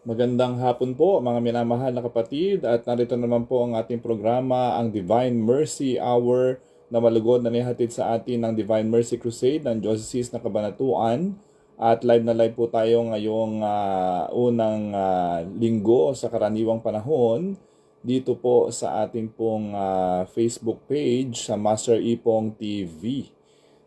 Magandang hapon po mga minamahal na kapatid at narito naman po ang ating programa, ang Divine Mercy Hour na malugod na nihatid sa atin ng Divine Mercy Crusade ng Diocese ng Cabanatuan. At live na live po tayo ngayong unang linggo sa karaniwang panahon dito po sa ating pong Facebook page sa Master Ipong TV.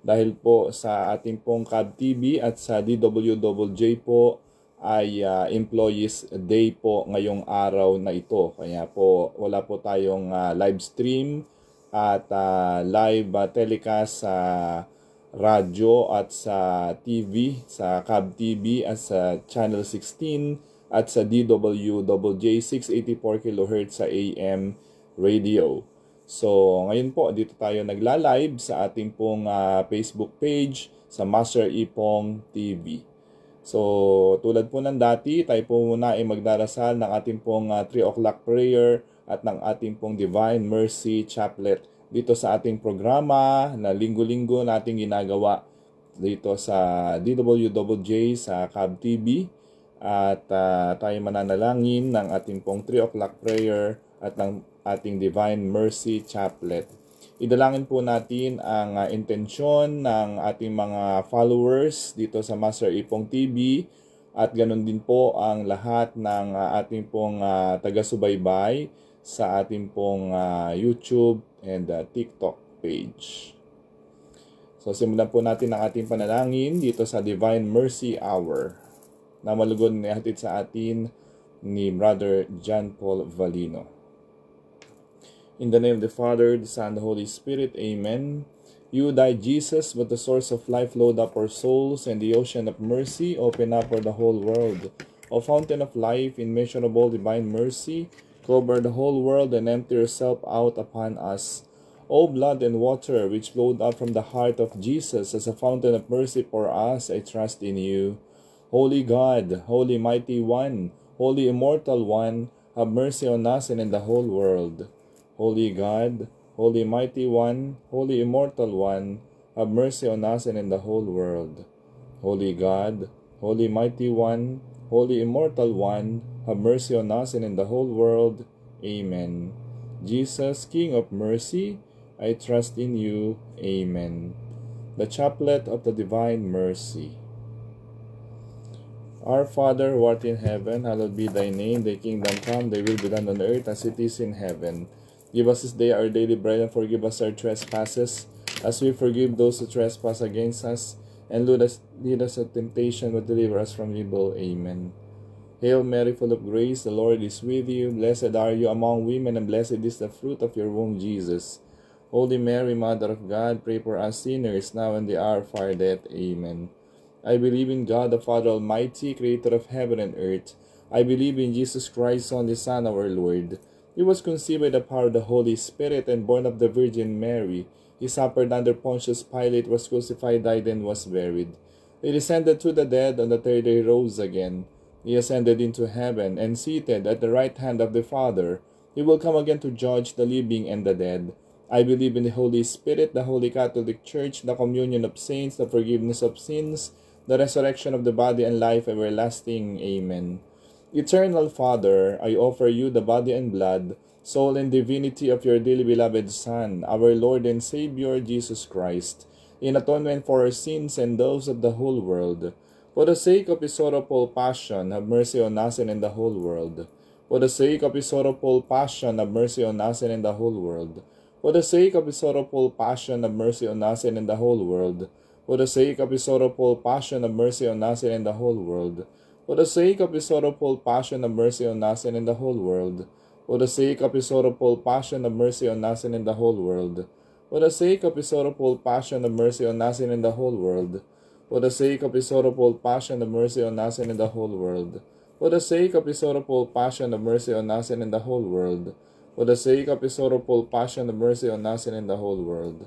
Dahil po sa ating pong CAB TV at sa DWJJ po ay Employees Day po ngayong araw na ito. Kaya po wala po tayong live stream at live telecast sa radyo at sa TV, sa CAB TV at sa Channel 16 at sa DWJJ 684 kHz sa AM radio. So ngayon po dito tayo nagla-live sa ating pong Facebook page sa Master Ipong TV. So, tulad po ng dati, tayo po muna ay magdarasal ng ating pong 3 o'clock prayer at ng ating pong Divine Mercy Chaplet dito sa ating programa na linggo-linggo nating ginagawa dito sa DWJJ sa CAB TV. At tayo mananalangin ng ating pong 3 o'clock prayer at ng ating Divine Mercy Chaplet. Idalangin po natin ang intensyon ng ating mga followers dito sa Master Ipong TV at ganun din po ang lahat ng ating pong taga-subaybay sa ating pong YouTube and TikTok page. So simulan po natin ang ating panalangin dito sa Divine Mercy Hour na malugod na ihatid sa atin ni Brother John Paul Valino. In the name of the Father, the Son, and the Holy Spirit. Amen. You died, Jesus, but the source of life flowed up our souls, and the ocean of mercy opened up for the whole world. O fountain of life, immeasurable divine mercy, cover the whole world and empty yourself out upon us. O blood and water, which flowed up from the heart of Jesus as a fountain of mercy for us, I trust in you. Holy God, Holy Mighty One, Holy Immortal One, have mercy on us and in the whole world. Holy God, Holy Mighty One, Holy Immortal One, have mercy on us and in the whole world. Holy God, Holy Mighty One, Holy Immortal One, have mercy on us and in the whole world. Amen. Jesus, King of mercy, I trust in you. Amen. The Chaplet of the Divine Mercy. Our Father, who art in heaven, hallowed be thy name. Thy kingdom come, thy will be done on earth as it is in heaven. Give us this day our daily bread, and forgive us our trespasses, as we forgive those who trespass against us. And lead us at temptation, but deliver us from evil. Amen. Hail Mary, full of grace, the Lord is with you. Blessed are you among women, and blessed is the fruit of your womb, Jesus. Holy Mary, Mother of God, pray for us sinners, now and the hour of our death. Amen. I believe in God, the Father Almighty, creator of heaven and earth. I believe in Jesus Christ, only Son, our Lord. He was conceived by the power of the Holy Spirit and born of the Virgin Mary. He suffered under Pontius Pilate, was crucified, died, and was buried. He descended to the dead, on the third day rose again. He ascended into heaven, and seated at the right hand of the Father. He will come again to judge the living and the dead. I believe in the Holy Spirit, the Holy Catholic Church, the communion of saints, the forgiveness of sins, the resurrection of the body, and life everlasting. Amen. Eternal Father, I offer you the body and blood, soul and divinity of your dearly beloved Son, our Lord and Savior, Jesus Christ, in atonement for our sins and those of the whole world. For the sake of his sorrowful passion, have mercy on us and in the whole world. For the sake of his sorrowful passion, have mercy on us and in the whole world. For the sake of his sorrowful passion, have mercy on us and in the whole world. For the sake of his sorrowful passion, have mercy on us and in the whole world. For the sake of his sorrowful passion, have mercy on us and in the whole world. For the sake of his sorrowful passion, have mercy on us and in the whole world. For the sake of his sorrowful passion, have mercy on us and in the whole world. For the sake of his sorrowful passion, have mercy on us and in the whole world. For the sake of his sorrowful passion, have mercy on us and in the whole world. For the sake of his sorrowful passion, have mercy on us and in the whole world.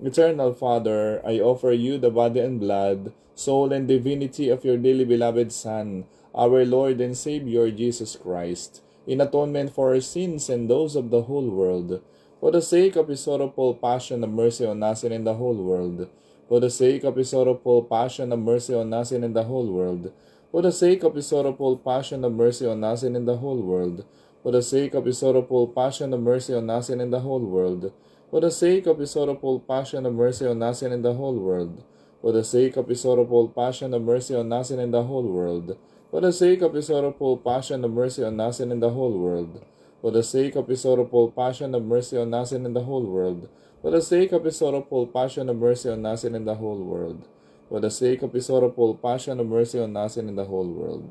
Eternal Father, I offer you the body and blood, soul and divinity of your dearly beloved Son, our Lord and Savior, Jesus Christ, in atonement for our sins and those of the whole world. For the sake of his sorrowful passion, have mercy on us and in the whole world. For the sake of his sorrowful passion, have mercy on us and in the whole world. For the sake of His sorrowful passion, have mercy on us and in the whole world. For the sake of His sorrowful passion, have mercy on us and in the whole world. For the sake of His sorrowful passion, have mercy on us and in the whole world. For the sake of His sorrowful passion, have mercy on us and in the whole world. For the sake of His sorrowful passion, have mercy on us and in the whole world. For the sake of His sorrowful passion, have mercy on us and in the whole world. For the sake of His sorrowful passion, have mercy on us and in the whole world. For the sake of His sorrowful passion, have mercy on us and in the whole world.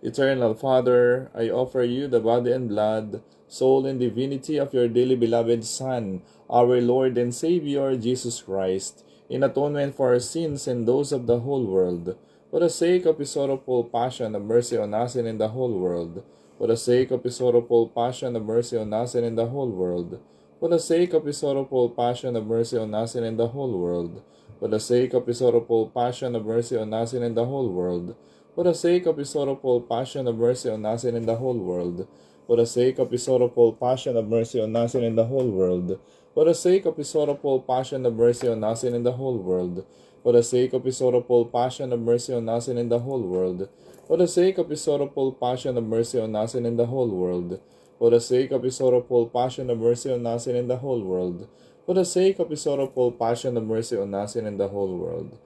Eternal Father, I offer you the body and blood, soul and divinity of your dearly beloved Son, our Lord and Savior, Jesus Christ, in atonement for our sins and those of the whole world. For the sake of His sorrowful passion, have mercy on us and in the whole world. For the sake of His sorrowful passion, have mercy on us and in the whole world. For the sake of His sorrowful passion, have mercy on us and in the whole world. For the sake of His sorrowful passion, have mercy on us and in the whole world. For the sake of His sorrowful passion, have mercy on us and in the whole world. For the sake of His sorrowful passion, have mercy on us and in the whole world. For the sake of His sorrowful passion, have mercy on us and in the whole world. For the sake of His sorrowful passion, have mercy on us and in the whole world. For the sake of His sorrowful passion, have mercy on us and in the whole world. For the sake of His sorrowful passion, have mercy on us and in the whole world. For the sake of His sorrowful passion, have mercy on us and in the whole world.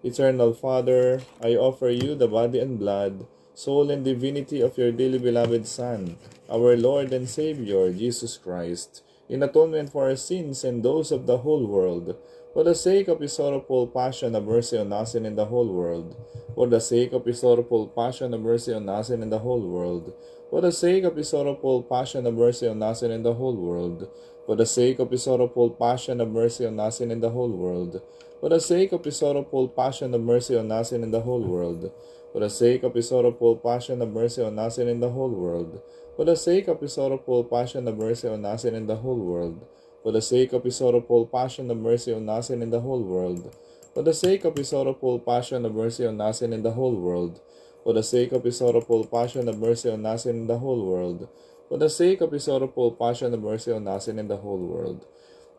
Eternal Father, I offer you the body and blood, soul and divinity of your dearly beloved Son, our Lord and Savior, Jesus Christ, in atonement for our sins and those of the whole world. For the sake of His sorrowful passion, have mercy on us and in the whole world. For the sake of His sorrowful passion, have mercy on us and in the whole world. For the sake of His sorrowful passion, have mercy on us and in the whole world. For the sake of His sorrowful passion, have mercy on us and in the whole world. For the sake of His sorrowful passion, have mercy on us and in the whole world. For the sake of His sorrowful passion, have mercy on us and in the whole world. For the sake of His sorrowful passion, have mercy on us and in the whole world. For the sake of His sorrowful passion, have mercy on us and in the whole world. For the sake of His sorrowful passion, have mercy on us and in the whole world. For the sake of His sorrowful passion, have mercy on us and in the whole world. For the sake of His sorrowful passion, have mercy on us and in the whole world.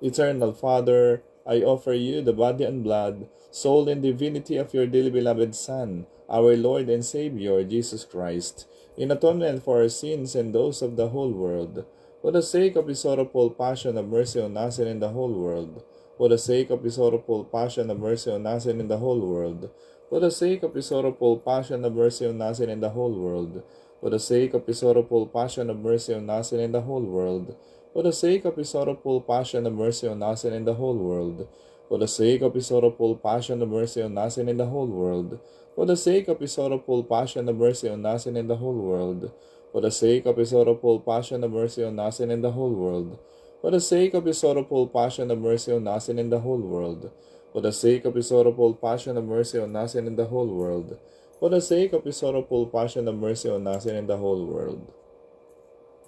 Eternal Father, I offer you the body and blood, soul and divinity of your dearly beloved Son, our Lord and Savior, Jesus Christ, in atonement for our sins and those of the whole world. For the sake of His sorrowful passion, have mercy on us and in the whole world. For the sake of His sorrowful passion, have mercy on us and in the whole world. For the sake of His sorrowful passion, have mercy on us and in the whole world. For the sake of His sorrowful passion, have mercy on us and in the whole world. For the sake of His sorrowful passion, have mercy on us and in the whole world. For the sake of His sorrowful passion, have mercy on us and in the whole world. For the sake of His sorrowful passion, have mercy on us and in the whole world. For the sake of His sorrowful passion, have mercy on us and in the whole world. For the sake of His sorrowful passion, have mercy on us and in the whole world. For the sake of His sorrowful passion, have mercy on us and in the whole world. For the sake of His sorrowful passion, have mercy on us and in the whole world.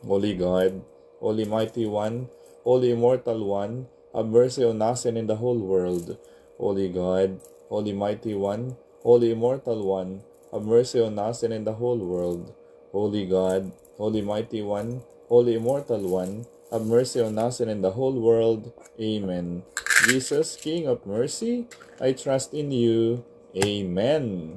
Holy God, Holy Mighty One, Holy Immortal One, have mercy on us and in the whole world. Holy God, Holy Mighty One, Holy Immortal One, have mercy on us and in the whole world. Holy God, Holy Mighty One, Holy Immortal One, have mercy on us and in the whole world. Amen. Jesus, King of Mercy, I trust in you. Amen.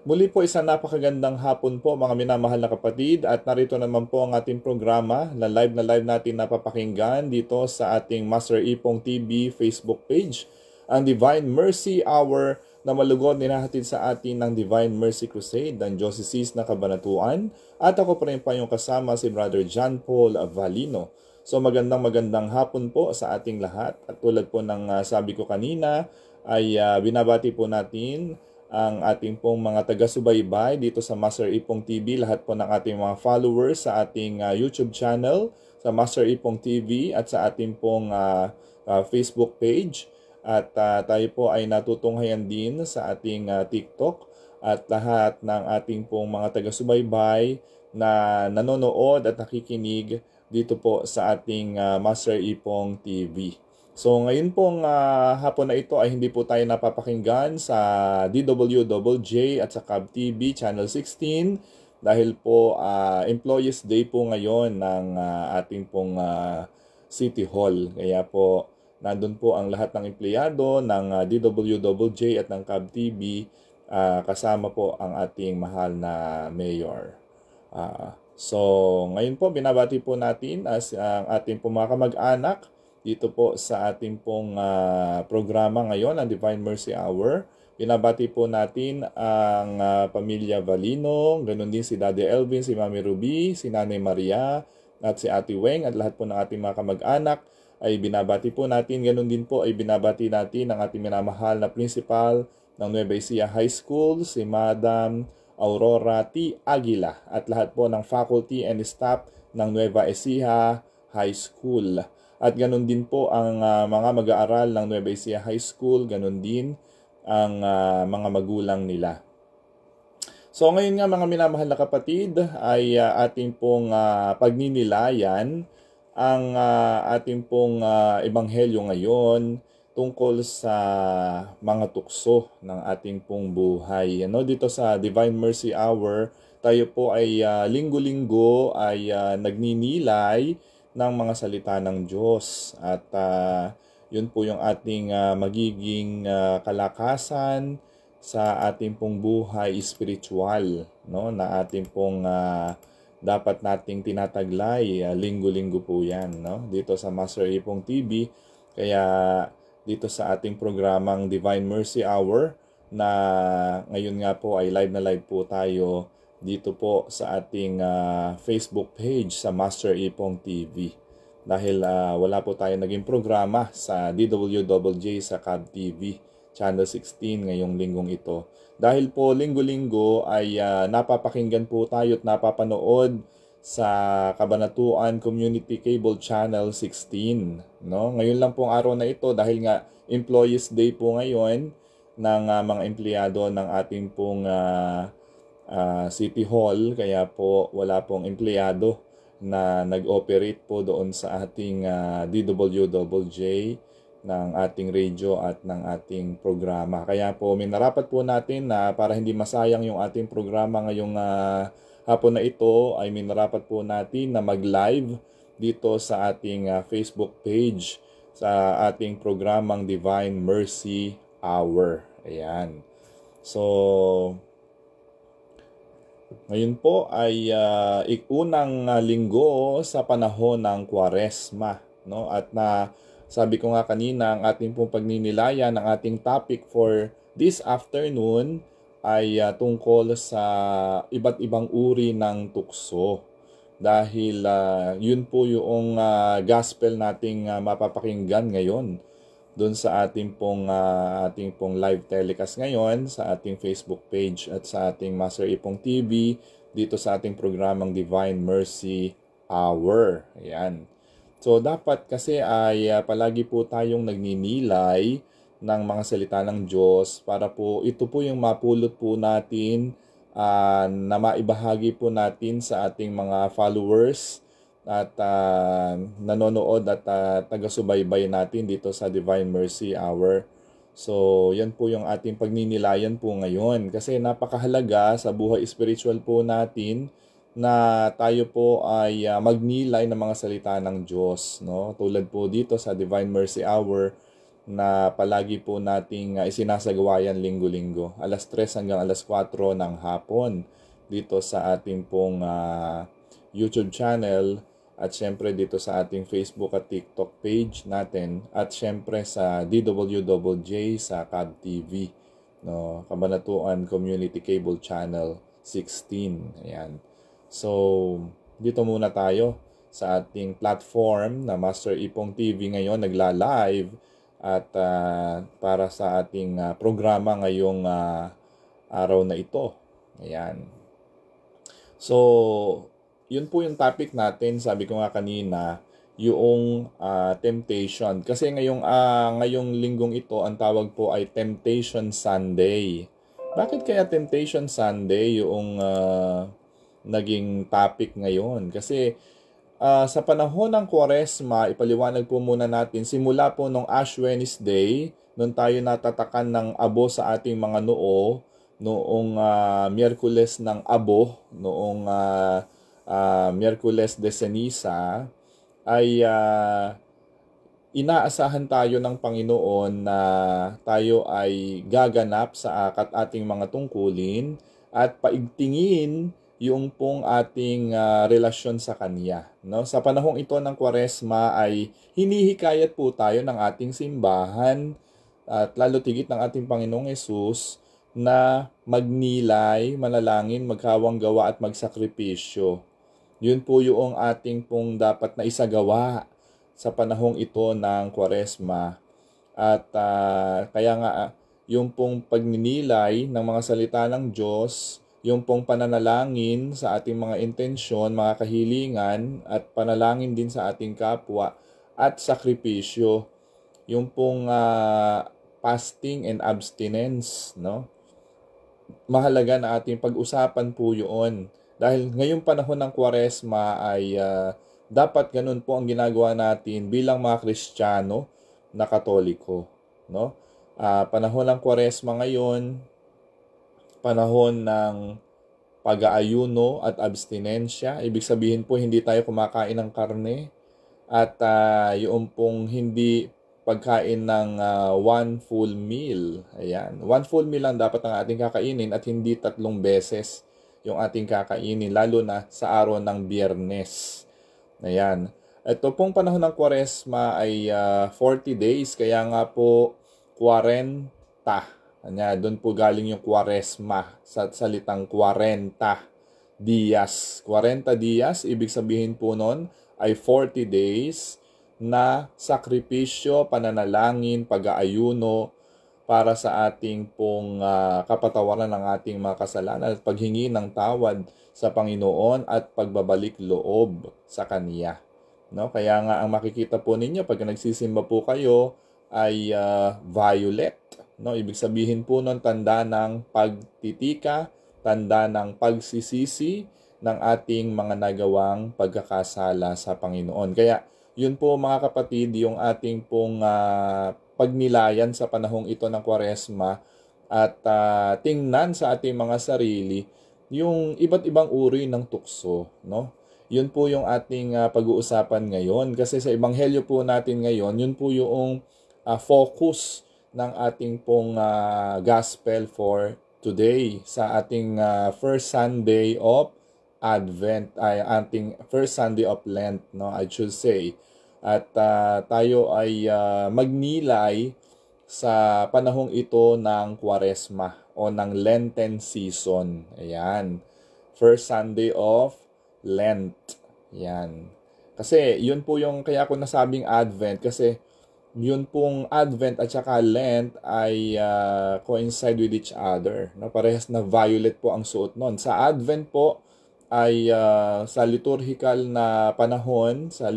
Muli po, isang napakagandang hapon po mga minamahal na kapatid, at narito naman po ang ating programa na live natin napapakinggan dito sa ating Master Ipong TV Facebook page, ang Divine Mercy Hour na malugod ninahatid sa atin ng Divine Mercy Crusade ng Diocese na Cabanatuan, at ako pa rin pa yung kasama si Brother John Paul Avalino. So magandang hapon po sa ating lahat, at tulad po ng sabi ko kanina ay binabati po natin ang ating pong mga taga-subaybay dito sa Master Ipong TV, lahat po ng ating mga followers sa ating YouTube channel, sa Master Ipong TV, at sa ating pong Facebook page. At tayo po ay natutunghayan din sa ating TikTok, at lahat ng ating pong mga taga-subaybay na nanonood at nakikinig dito po sa ating Master Ipong TV. So ngayon pong hapon na ito ay hindi po tayo napapakinggan sa DWJJ at sa Cab TV Channel 16 dahil po Employees Day po ngayon ng ating pong City Hall. Kaya po nandun po ang lahat ng empleyado ng DWJJ at ng Cab TV kasama po ang ating mahal na mayor. So, ngayon po, binabati po natin ang ating po mga kamag-anak dito po sa ating pong programa ngayon, ang Divine Mercy Hour. Binabati po natin ang pamilya Valino, ganun din si Daddy Elvin, si Mami Ruby, si Nanay Maria, at si Ate Weng, at lahat po ng ating mga kamag-anak ay binabati po natin. Ganun din po ay binabati natin ang ating minamahal na principal ng Nueva Ecija High School, si Madam Aurora T. Aguila, at lahat po ng faculty and staff ng Nueva Ecija High School. At ganun din po ang mga mag-aaral ng Nueva Ecija High School, ganun din ang mga magulang nila. So ngayon nga mga minamahal na kapatid ay ating pong pagninilayan ang ating pong ebanghelyo ngayon tungkol sa mga tukso ng ating pong buhay. Dito sa Divine Mercy Hour, tayo po ay linggo-linggo ay nagninilay ng mga salita ng Diyos. At yun po yung ating magiging kalakasan sa ating pong buhay spiritual, na ating pong dapat nating tinataglay. Linggo-linggo po yan, dito sa Master Ipong TV. Kaya dito sa ating programang Divine Mercy Hour na ngayon nga po ay live na live po tayo dito po sa ating Facebook page sa Master Ipong TV. Dahil wala po tayo naging programa sa DWJJ sa Cab TV, Channel 16 ngayong linggong ito. Dahil po linggo-linggo ay napapakinggan po tayo at napapanood sa Kabanatuan Community Cable Channel 16. Ngayon lang pong araw na ito dahil nga Employees Day po ngayon ng mga empleyado ng ating pong City Hall. Kaya po wala pong empleyado na nag-operate po doon sa ating DWJJ ng ating radio at ng ating programa. Kaya po minarapat po natin na para hindi masayang yung ating programa ngayong hapon na ito ay minarapat po natin na mag-live dito sa ating Facebook page sa ating programang Divine Mercy Hour. Ayan. So, ngayon po ay unang linggo sa panahon ng Kwaresma. At sabi ko nga kanina, ang ating pong pagninilayan, ang ating topic for this afternoon ay tungkol sa iba't ibang uri ng tukso. Dahil yun po yung gospel nating mapapakinggan ngayon doon sa ating pong live telecast ngayon sa ating Facebook page at sa ating Master Ipong TV dito sa ating programang Divine Mercy Hour. Ayan. So dapat kasi ay palagi po tayong nagninilay ng mga salita ng Diyos para po ito po yung mapulot po natin na maibahagi po natin sa ating mga followers at nanonood at taga-subaybay natin dito sa Divine Mercy Hour. So yan po yung ating pagninilayan po ngayon kasi napakahalaga sa buhay spiritual po natin na tayo po ay magnilay ng mga salita ng Diyos. Tulad po dito sa Divine Mercy Hour na palagi po nating isinasagawa yan linggo-linggo. Alas 3 hanggang alas 4 ng hapon dito sa ating pong YouTube channel at syempre dito sa ating Facebook at TikTok page natin at syempre sa DWJJ sa Cab TV, Kabanatuan Community Cable Channel 16. Ayan. So, dito muna tayo sa ating platform na Master Ipong TV ngayon nagla-live at para sa ating programa ngayong araw na ito. Ayan. So, yun po yung topic natin. Sabi ko nga kanina, yung temptation. Kasi ngayong linggong ito, ang tawag po ay Temptation Sunday. Bakit kaya Temptation Sunday yung naging topic ngayon? Kasi sa panahon ng Kwaresma, ipaliwanag po muna natin, simula po nung Ash Wednesday, nung tayo natatakan ng abo sa ating mga noo, noong Miyerkules ng Abo, noong Miyerkules de Ceniza, ay inaasahan tayo ng Panginoon na tayo ay gaganap sa ating mga tungkulin at paigtingin yung pong ating relasyon sa Kanya. No? Sa panahong ito ng Kwaresma ay hinihikayat po tayo ng ating simbahan at lalo tigit ng ating Panginoong Yesus na magnilay, manalangin, maghawang gawa at magsakripisyo. Yun po yung ating pong dapat na isagawa sa panahong ito ng Kwaresma. At kaya nga yung pong pagninilay ng mga salita ng Diyos, yung pong pananalangin sa ating mga intensyon, mga kahilingan, at panalangin din sa ating kapwa, at sakripisyo. Yung pong fasting and abstinence, no? Mahalaga na ating pag-usapan po yun. Dahil ngayong panahon ng Kwaresma ay dapat ganun po ang ginagawa natin bilang mga Kristiyano na Katoliko. No? Panahon ng Kwaresma ngayon, panahon ng pag-aayuno at abstinensya. Ibig sabihin po hindi tayo kumakain ng karne at yung pong hindi pagkain ng one full meal. Ayan. One full meal lang dapat ang ating kakainin at hindi 3 beses yung ating kakainin, lalo na sa araw ng Biyernes. Ayan. Ito pong panahon ng Kwaresma ay 40 days, kaya nga po 40. Ayan, doon po galing yung Kwaresma sa salitang 40 dias. 40 dias, ibig sabihin po nun ay 40 days na sakripisyo, pananalangin, pag-aayuno para sa ating pong kapatawaran ng ating mga kasalanan at paghingi ng tawad sa Panginoon at pagbabalik loob sa Kanya. No? Kaya nga ang makikita po ninyo pag nagsisimba po kayo ay violet. No? Ibig sabihin po nun tanda ng pagtitika, tanda ng pagsisisi ng ating mga nagawang pagkakasala sa Panginoon. Kaya yun po mga kapatid, yung ating pong pagnilayan sa panahong ito ng Kwaresma at tingnan sa ating mga sarili yung iba't ibang uri ng tukso. No? Yun po yung ating pag-uusapan ngayon. Kasi sa Ebanghelyo po natin ngayon, yun po yung focus ng ating pong gospel for today sa ating first Sunday of Advent, ay ating first Sunday of Lent, no, I should say. At tayo ay magnilay sa panahong ito ng Kwaresma o ng Lenten season. Ayan. First Sunday of Lent. Ayan. Kasi yun po yung kaya ko nasabing Advent kasi yun pong Advent at saka Lent ay coincide with each other. No? Parehas na violet po ang suot nun. Sa Advent po ay sa liturgical na panahon, sa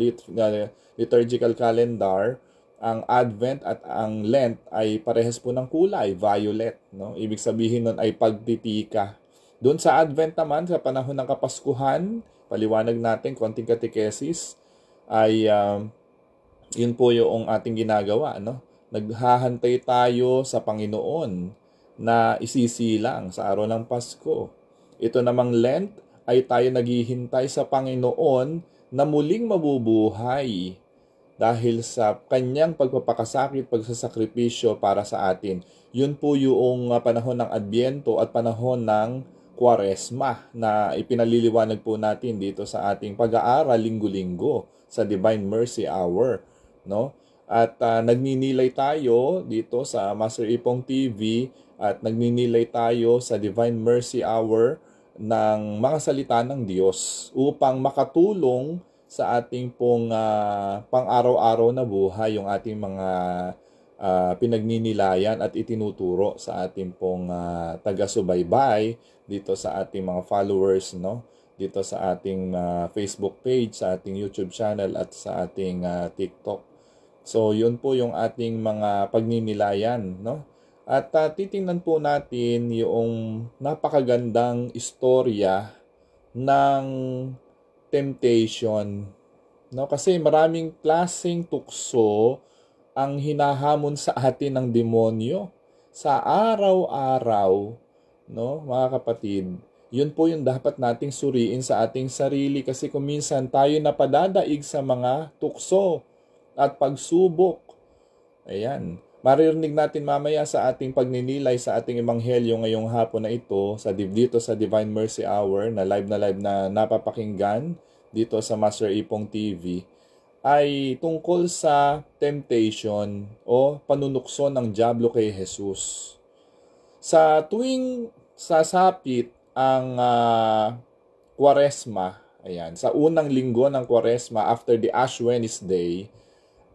liturgical calendar, ang Advent at ang Lent ay parehas po ng kulay, violet. No? Ibig sabihin nun ay pagtitika. Doon sa Advent naman, sa panahon ng Kapaskuhan, paliwanag natin, konting katekesis, ay yun po yung ating ginagawa. No? Naghahantay tayo sa Panginoon na isisilang sa araw ng Pasko. Ito namang Lent ay tayo naghihintay sa Panginoon na muling mabubuhay dahil sa kanyang pagpapakasakit, pagsasakripisyo para sa atin. Yun po yung panahon ng Adbyento at panahon ng Kwaresma na ipinaliliwanag po natin dito sa ating pag-aaral linggo-linggo sa Divine Mercy Hour. No? At nagninilay tayo dito sa Master Ipong TV at nagninilay tayo sa Divine Mercy Hour ng mga salita ng Diyos upang makatulong sa ating pong pang-araw-araw na buhay, yung ating mga pinagninilayan at itinuturo sa ating pong taga-subaybay dito sa ating mga followers, no? Dito sa ating Facebook page, sa ating YouTube channel at sa ating TikTok. So yun po yung ating mga pagninilayan, no? At titingnan po natin yung napakagandang istorya ng temptation. No? Kasi maraming klaseng tukso ang hinahamon sa atin ng demonyo sa araw-araw. No, mga kapatid, yun po yung dapat nating suriin sa ating sarili kasi kung minsan tayo napadadaig sa mga tukso. at pagsubok. Ayan. Maririnig natin mamaya sa ating pagninilay sa ating ebanghelyo ngayong hapon na ito dito sa Divine Mercy Hour na live na napapakinggan dito sa Master Ipong TV ay tungkol sa temptation o panunukso ng dyablo kay Jesus. Sa tuwing sasapit ang Kwaresma, ayan, sa unang linggo ng Kwaresma after the Ash Wednesday,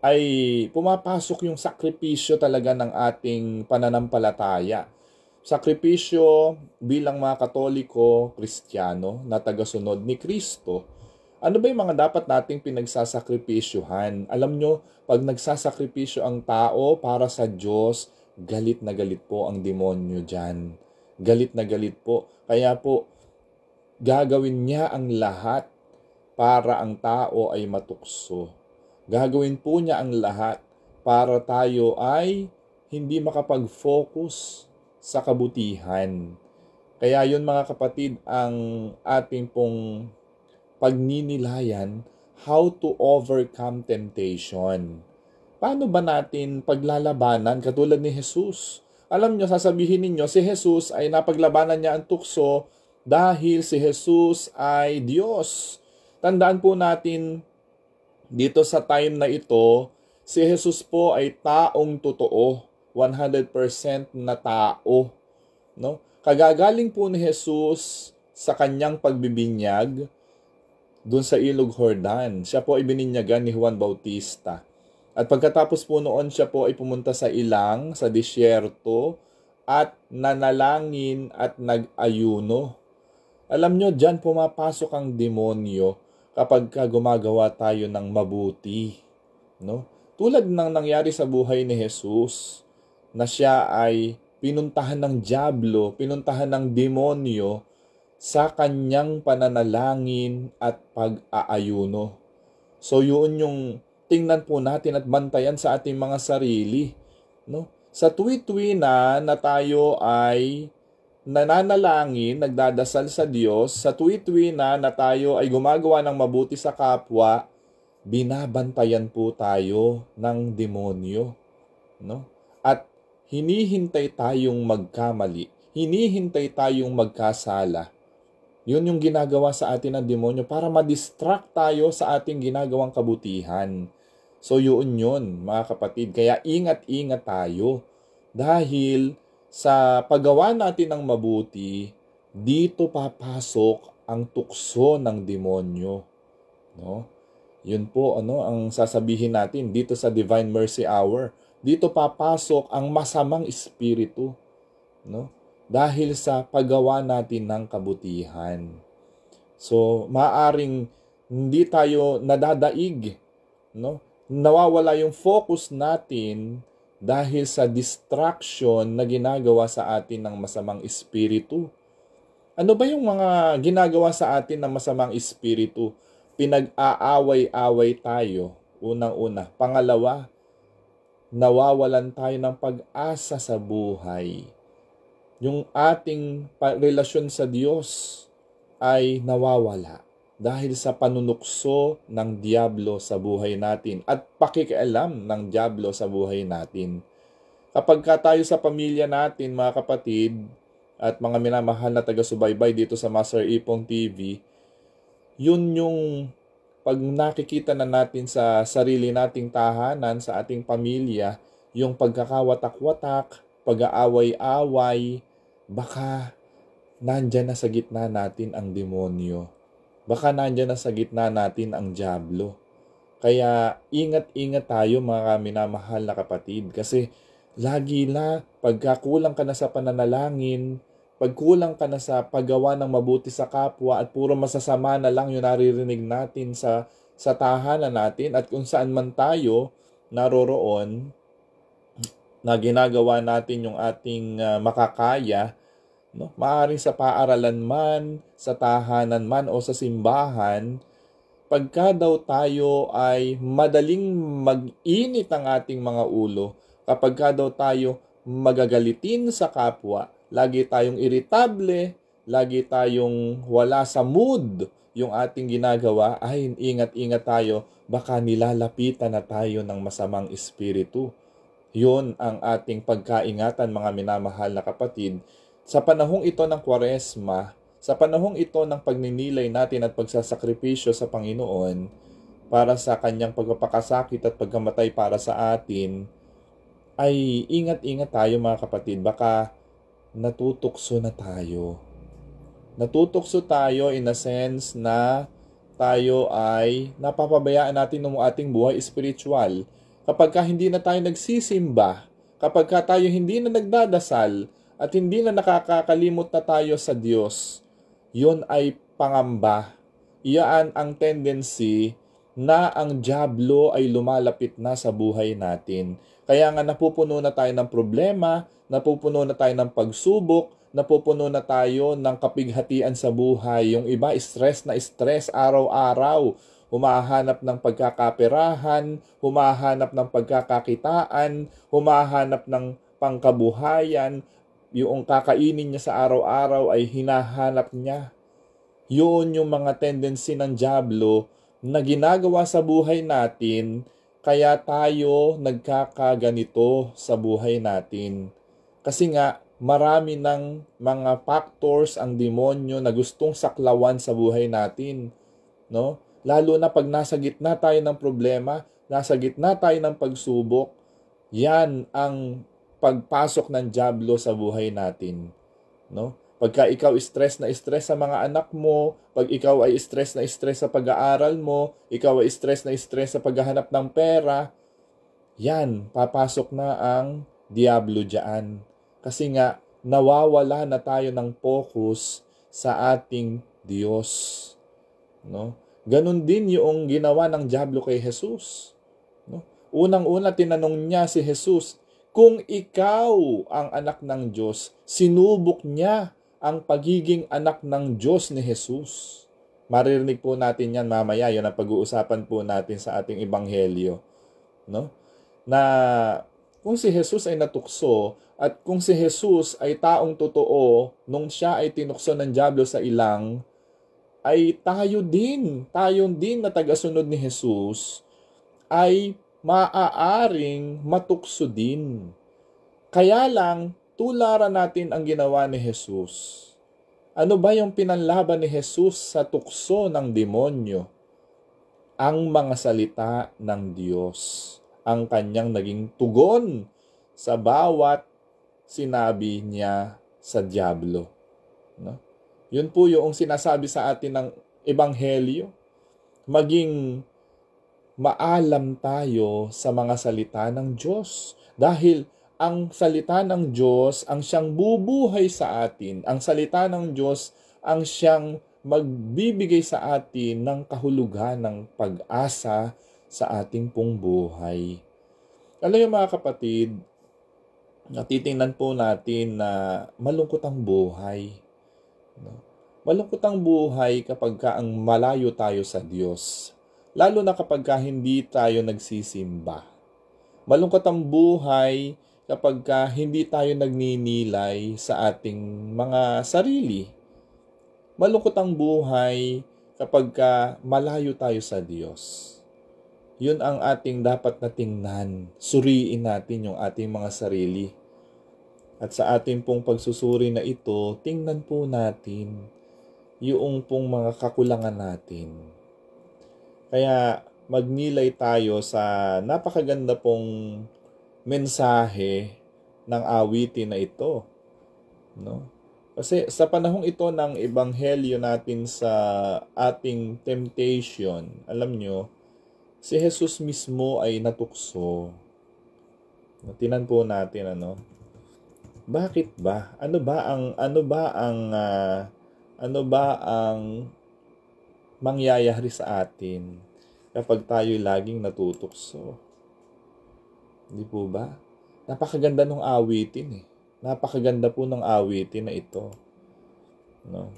ay pumapasok yung sakripisyo talaga ng ating pananampalataya. Sakripisyo bilang mga Katoliko, Kristiyano na tagasunod ni Kristo. Ano ba yung mga dapat nating pinagsasakripisyuhan? Alam nyo, pag nagsasakripisyo ang tao para sa Diyos, galit na galit po ang demonyo dyan. Galit na galit po. Kaya po, gagawin niya ang lahat para ang tao ay matukso. Gagawin po niya ang lahat para tayo ay hindi makapag-focus sa kabutihan. Kaya yun mga kapatid ang ating pong pagninilayan, how to overcome temptation. Paano ba natin paglalabanan katulad ni Jesus? Alam nyo, sasabihin ninyo, si Jesus ay napaglabanan niya ang tukso dahil si Jesus ay Diyos. Tandaan po natin, dito sa time na ito, si Jesus po ay taong totoo, 100% na tao. No? Kagagaling po ni Jesus sa kanyang pagbibinyag doon sa Ilog Jordan. Siya po ay bininyagan ni Juan Bautista. At pagkatapos po noon, siya po ay pumunta sa ilang, sa disyerto, at nanalangin at nag-ayuno. Alam nyo, dyan pumapasok ang demonyo kapag gumagawa tayo ng mabuti. No? Tulad ng nangyari sa buhay ni Jesus, na siya ay pinuntahan ng dyablo, pinuntahan ng demonyo sa kanyang pananalangin at pag-aayuno. So yun yung tingnan po natin at bantayan sa ating mga sarili. No? Sa tuwi-tuwi na tayo ay nananalangin, nagdadasal sa Diyos, sa tuwi-tuwi na tayo ay gumagawa ng mabuti sa kapwa, binabantayan po tayo ng demonyo. No? At hinihintay tayong magkamali, hinihintay tayong magkasala. Yun yung ginagawa sa atin ng demonyo para ma-distract tayo sa ating ginagawang kabutihan. So yun mga kapatid. Kaya ingat-ingat tayo. Dahil sa paggawa natin ng mabuti, dito papasok ang tukso ng demonyo. No? Yun po ang sasabihin natin dito sa Divine Mercy Hour. Dito papasok ang masamang espiritu. No? Dahil sa paggawa natin ng kabutihan. So, maaring hindi tayo nadadaig, no? Nawawala yung focus natin dahil sa distraction na ginagawa sa atin ng masamang espiritu. Ano ba yung mga ginagawa sa atin ng masamang espiritu? Pinag-aaway-away tayo, unang-una. Pangalawa, nawawalan tayo ng pag-asa sa buhay. Yung ating relasyon sa Diyos ay nawawala dahil sa panunukso ng dyablo sa buhay natin at pakikialam ng dyablo sa buhay natin. Kapag tayo sa pamilya natin, mga kapatid, at mga minamahal na taga-subaybay dito sa Master Ipong TV, yun yung pag nakikita na natin sa sarili nating tahanan, sa ating pamilya, yung pagkakawatak-watak, pag-aaway-away, baka nandyan na sa gitna natin ang demonyo. Baka nandyan na sa gitna natin ang dyablo. Kaya ingat-ingat tayo mga minamahal na kapatid. Kasi lagi na pagkakulang ka na sa pananalangin, pagkulang ka na sa paggawa ng mabuti sa kapwa at puro masasama na lang yung naririnig natin sa tahanan natin at kung saan man tayo naroroon, na ginagawa natin yung ating makakaya, no? Maaaring sa paaralan man, sa tahanan man o sa simbahan, pagka daw tayo ay madaling mag-init ang ating mga ulo, kapag daw tayo magagalitin sa kapwa, lagi tayong iritable, lagi tayong wala sa mood yung ating ginagawa, ay ingat-ingat tayo, baka nilalapitan na tayo ng masamang espiritu. Yun ang ating pagkaingatan, mga minamahal na kapatid. Sa panahong ito ng Kwaresma, sa panahong ito ng pagninilay natin at pagsasakripisyo sa Panginoon para sa kanyang pagpapakasakit at pagkamatay para sa atin, ay ingat-ingat tayo mga kapatid. Baka natutukso na tayo. Natutukso tayo in a sense na tayo ay napapabayaan natin ng ating buhay spiritual. Kapag hindi na tayo nagsisimba, kapag tayo hindi na nagdadasal, at hindi na nakakakalimot na tayo sa Diyos, yun ay pangamba. Iyan ang tendency na ang dyablo ay lumalapit na sa buhay natin. Kaya nga napupuno na tayo ng problema, napupuno na tayo ng pagsubok, napupuno na tayo ng kapighatian sa buhay. Yung iba, stress na stress araw-araw. Humahanap ng pagkakaperahan, humahanap ng pagkakakitaan, humahanap ng pangkabuhayan. Yung kakainin niya sa araw-araw ay hinahanap niya. Yun yung mga tendency ng dyablo na ginagawa sa buhay natin, kaya tayo nagkakaganito sa buhay natin. Kasi nga, marami ng mga factors ang demonyo na gustong saklawan sa buhay natin. No? Lalo na pag nasa gitna tayo ng problema, nasa gitna tayo ng pagsubok, yan ang pagpasok ng dyablo sa buhay natin. No? Pagka ikaw stress na stress sa mga anak mo, pag ikaw ay stress na stress sa pag-aaral mo, ikaw ay stress na stress sa paghahanap ng pera, yan, papasok na ang dyablo dyan. Kasi nga, nawawala na tayo ng focus sa ating Diyos. No? Ganon din yung ginawa ng dyablo kay Jesus. No? Unang-una, tinanong niya si Jesus, kung ikaw ang anak ng Diyos, sinubok niya ang pagiging anak ng Diyos ni Jesus. Maririnig po natin yan mamaya, yun ang pag-uusapan po natin sa ating ebanghelyo. No? Na kung si Jesus ay natukso, at kung si Jesus ay taong totoo, nung siya ay tinukso ng dyablo sa ilang, ay tayo din na tagasunod ni Jesus, ay maaaring matukso din. Kaya lang, tularan natin ang ginawa ni Jesus. Ano ba yung pinanlaban ni Jesus sa tukso ng demonyo? Ang mga salita ng Diyos. Ang kanyang naging tugon sa bawat sinabi niya sa dyablo. No? Yun po yung sinasabi sa atin ng ebanghelyo. Maging maalam tayo sa mga salita ng Diyos. Dahil ang salita ng Diyos ang siyang bubuhay sa atin. Ang salita ng Diyos ang siyang magbibigay sa atin ng kahulugan, ng pag-asa sa ating pong buhay. Alam niyo mga kapatid, natitingnan po natin na malungkot ang buhay. Malungkot ang buhay kapag ang malayo tayo sa Diyos. Lalo na kapag hindi tayo nagsisimba. Malungkot ang buhay kapag hindi tayo nagninilay sa ating mga sarili. Malungkot ang buhay kapag malayo tayo sa Diyos. Yun ang ating dapat na tingnan. Suriin natin yung ating mga sarili. At sa ating pong pagsusuri na ito, tingnan po natin yung pong mga kakulangan natin. Kaya magnilay tayo sa napakaganda pong mensahe ng awitin na ito. No? Kasi sa panahong ito ng ebanghelyo natin sa ating temptation, alam nyo, si Jesus mismo ay natukso. Tinan po natin bakit ba? Ano ba ang mangyayari sa atin kapag tayo laging natutukso? Hindi po ba? Napakaganda ng awitin . Napakaganda po ng awitin na ito. No?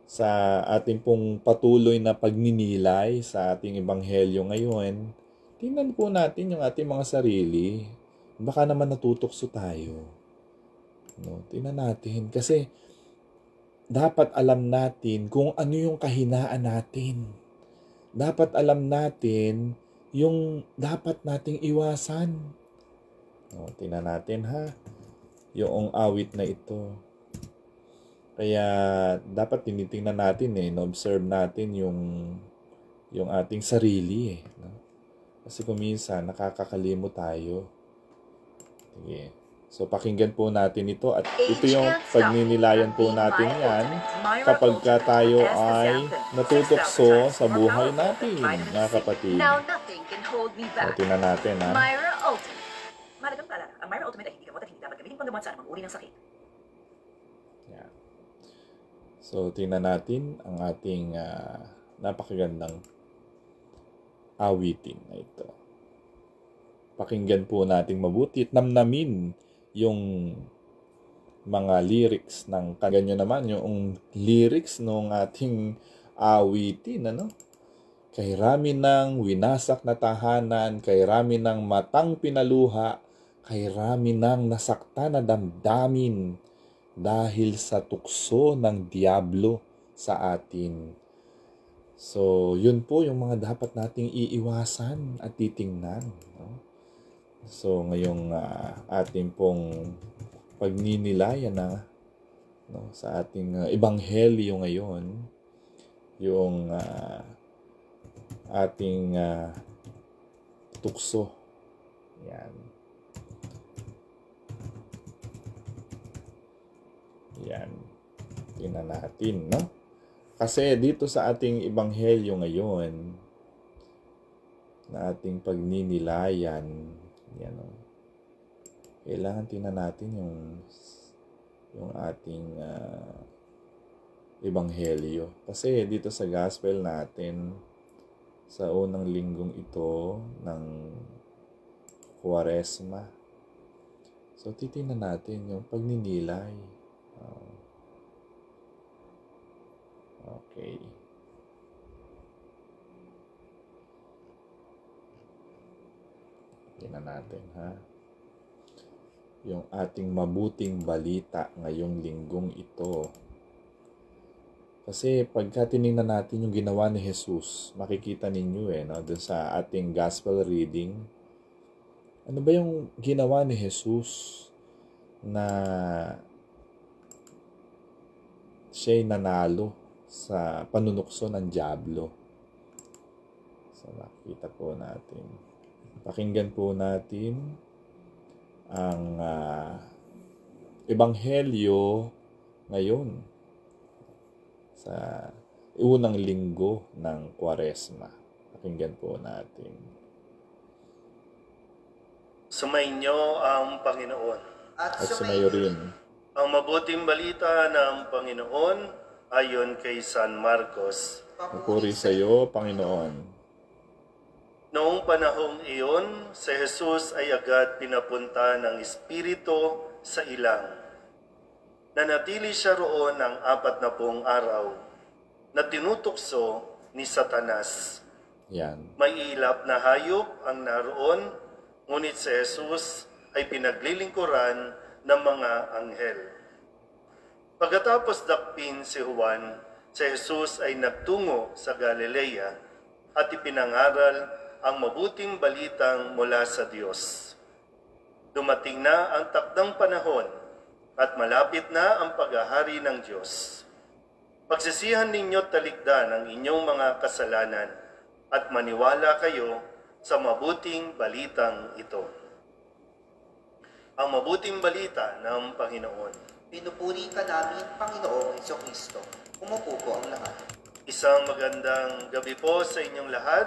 Sa ating pong patuloy na pagninilay sa ating ebanghelyo ngayon, tingnan po natin yung ating mga sarili. Baka naman natutukso tayo. No? Tingnan natin. Kasi dapat alam natin kung ano yung kahinaan natin. Dapat alam natin yung dapat nating iwasan. Tingnan natin ha, yung awit na ito. Kaya dapat tinitingnan natin na-observe natin yung ating sarili no? Kasi kung minsan nakakakalimot tayo. Sige. So pakinggan po natin ito at ito yung pagninilayan po natin yan kapag ka tayo ay natutokso sa buhay natin, mga kapatid. So tingnan natin ha. Mahalagang paalala, ang Myra Ultimate ay hindi gamot at hindi dapat gamitin panggamot sa anumang uri ng sakit. Yeah. So tingnan natin ang ating napakagandang awitin na ito. Pakinggan po nating mabuti at namnamin yung mga lyrics ng ganyan naman yung lyrics ng ating awitin, ano? Kay rami ng winasak na tahanan, kay rami ng matang pinaluha, kay rami ng nasakta na damdamin dahil sa tukso ng diablo sa atin. So, yun po yung mga dapat nating iiwasan at titingnan. No? So, ngayong ating pong pagninilayan no, sa ating ebanghelyo ngayon, yung ating tukso. Yan. Yan. Tingnan natin, no? Kasi dito sa ating ebanghelyo ngayon, na ating pagninilayan, yan, no? Kailangan tingnan natin yung ating ebanghelyo. Kasi dito sa gospel natin, sa unang linggong ito ng Kwaresma, so titingnan natin yung pagninilay. Okay. Tingnan natin ha. Yung ating mabuting balita ngayong linggong ito. Kasi pagka tinignan natin yung ginawa ni Jesus, makikita ninyo no, dun sa ating gospel reading. Ano ba yung ginawa ni Jesus na siya'y nanalo sa panunukso ng diablo? So makita po natin. Pakinggan po natin ang ebanghelyo ngayon sa unang linggo ng Kwaresma. Pakinggan po natin. Sumainyo ang Panginoon. At sumayo rin. Ang mabuting balita ng Panginoon ayon kay San Marcos. Papuri sa iyo, Panginoon. Noong panahong iyon, si Jesus ay agad pinapunta ng Espiritu sa ilang. Nanatili siya roon ng 40 araw na tinutukso ni Satanas. Yan. May ilap na hayop ang naroon, ngunit si Jesus ay pinaglilingkuran ng mga anghel. Pagkatapos dakpin si Juan, si Jesus ay nagtungo sa Galilea at ipinangaral ang mabuting balitang mula sa Diyos. Dumating na ang takdang panahon at malapit na ang paghahari ng Diyos. Pagsisihan ninyo't talikdan ang inyong mga kasalanan at maniwala kayo sa mabuting balitang ito. Ang mabuting balita ng Panginoon. Pinupuri ka namin, Panginoong Jesucristo. Umupo po ang lahat. Isang magandang gabi po sa inyong lahat.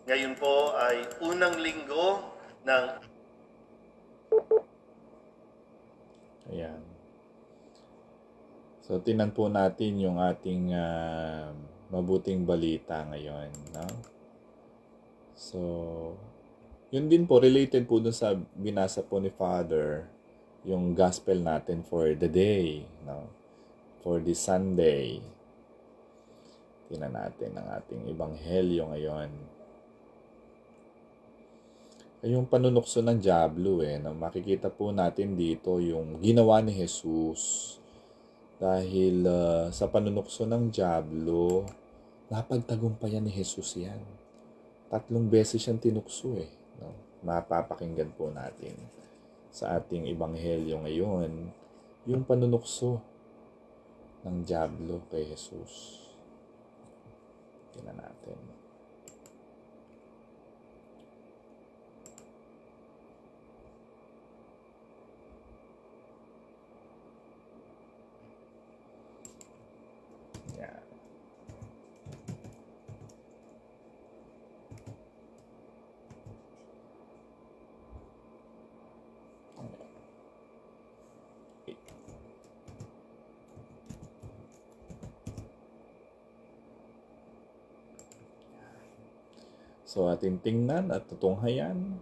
Ngayon po ay unang linggo ng... Ayan. So, tinan po natin yung ating mabuting balita ngayon. No? So, yun din po, related po dun sa binasa po ni Father, yung gospel natin for the day, no? For this Sunday. Tinan natin ang ating ebanghelyo ngayon. ay yung panunukso ng dyablo no? Makikita po natin dito yung ginawa ni Jesus. Dahil sa panunukso ng dyablo, napagtagumpayan ni Jesus yan. 3 beses siyang tinukso no? Mapapakinggan po natin sa ating ebanghelyo ngayon yung panunukso ng dyablo kay Jesus. Tingnan natin. Yan. So ating tingnan at tutunghayan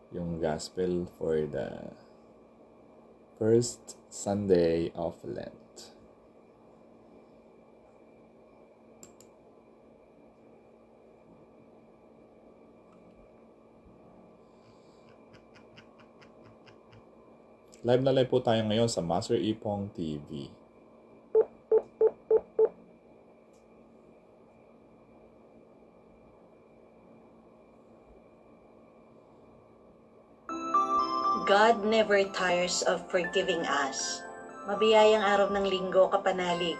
yung gospel for the first Sunday of Lent. Live na live po tayo ngayon sa Master Ipong TV. God never tires of forgiving us. Mabiyayang araw ng linggo kapanalig.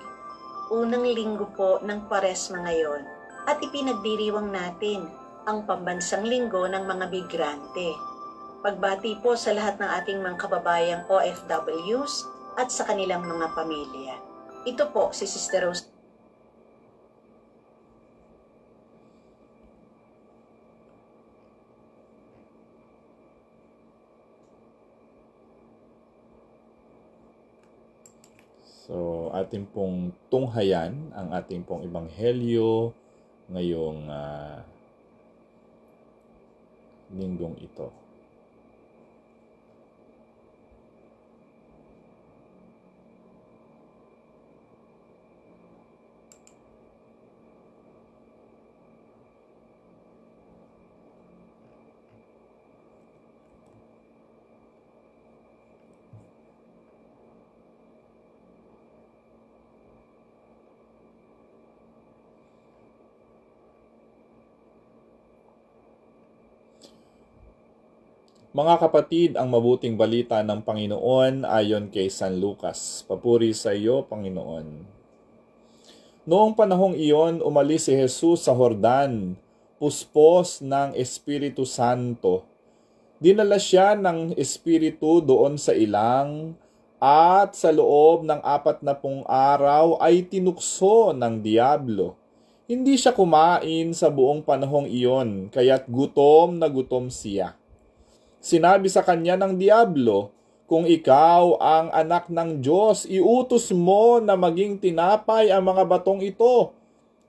Unang linggo po ng Kwaresma ngayon at ipinagdiriwang natin ang pambansang linggo ng mga migrante. Pagbati po sa lahat ng ating mga kababayang OFWs at sa kanilang mga pamilya. Ito po si Sister Rose. So, ating pong tunghayan ang ating pong ebanghelyo ngayong linggong ito. Mga kapatid, ang mabuting balita ng Panginoon ayon kay San Lucas. Papuri sa iyo, Panginoon. Noong panahong iyon, umalis si Jesus sa Jordan, puspos ng Espiritu Santo. Dinala siya ng Espiritu doon sa ilang at sa loob ng 40 araw ay tinukso ng diablo. Hindi siya kumain sa buong panahong iyon, kaya't gutom na gutom siya. Sinabi sa kanya ng diablo, kung ikaw ang anak ng Diyos, iutos mo na maging tinapay ang mga batong ito.